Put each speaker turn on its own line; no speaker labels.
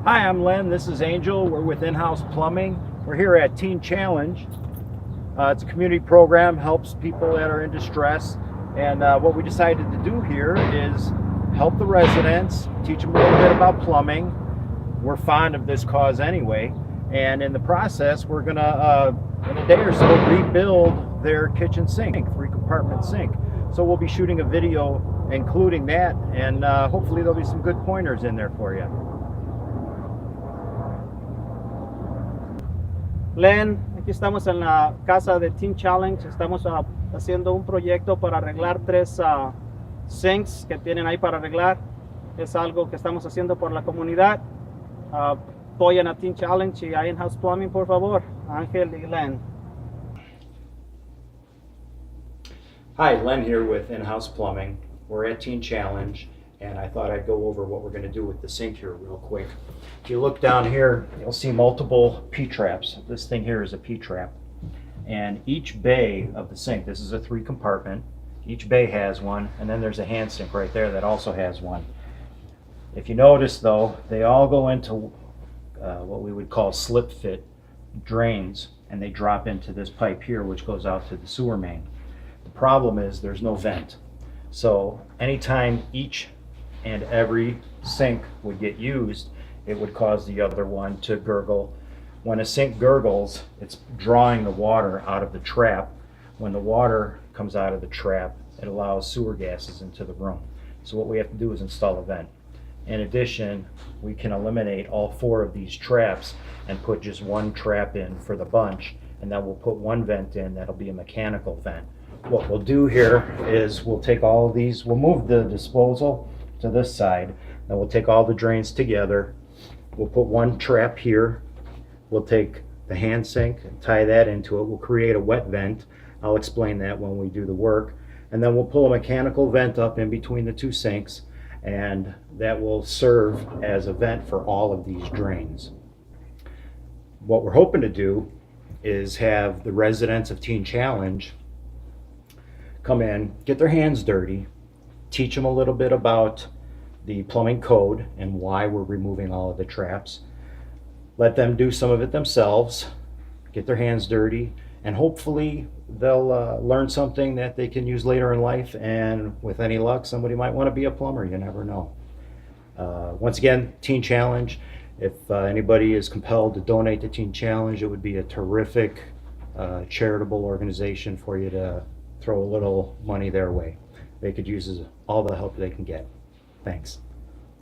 Hi, I'm Len. This is Angel. We're with In-House Plumbing. We're here at Teen Challenge. It's a community program, helps people that are in distress. And what we decided to do here is help the residents, teach them a little bit about plumbing. We're fond of this cause anyway. And in the process, we're going to, in a day or so, rebuild their kitchen sink, 3-compartment sink. So we'll be shooting a video including that, and hopefully there'll be some good pointers in there for you.
Len, aquí estamos en la casa de Teen Challenge. Estamos haciendo un proyecto para arreglar 3 sinks que tienen ahí para arreglar. Es algo que estamos haciendo por la comunidad. Apoyen a Teen Challenge y a In-House Plumbing, por favor. Ángel y Len.
Hi, Len here with In-House Plumbing. We're at Teen Challenge, and I thought I'd go over what we're going to do with the sink here real quick. If you look down here, you'll see multiple P-traps. This thing here is a P-trap. And each bay of the sink, this is a 3-compartment, each bay has one, and then there's a hand sink right there that also has one. If you notice though, they all go into what we would call slip fit drains, and they drop into this pipe here, which goes out to the sewer main. The problem is there's no vent. So anytime each and every sink would get used, it would cause the other one to gurgle. When a sink gurgles, it's drawing the water out of the trap. When the water comes out of the trap, it allows sewer gases into the room. So what we have to do is install a vent. In addition, we can eliminate all 4 of these traps and put just one trap in for the bunch, and then we'll put one vent in that'll be a mechanical vent. What we'll do here is we'll take all of these, we'll move the disposal to this side, then we'll take all the drains together. We'll put one trap here. We'll take the hand sink and tie that into it. We'll create a wet vent. I'll explain that when we do the work. And then we'll pull a mechanical vent up in between the 2 sinks, and that will serve as a vent for all of these drains. What we're hoping to do is have the residents of Teen Challenge come in, get their hands dirty, teach them a little bit about the plumbing code and why we're removing all of the traps. Let them do some of it themselves, get their hands dirty, and hopefully they'll learn something that they can use later in life, and with any luck, somebody might want to be a plumber, you never know. Once again, Teen Challenge, if anybody is compelled to donate to Teen Challenge, it would be a terrific charitable organization for you to throw a little money their way. They could use all the help they can get. Thanks.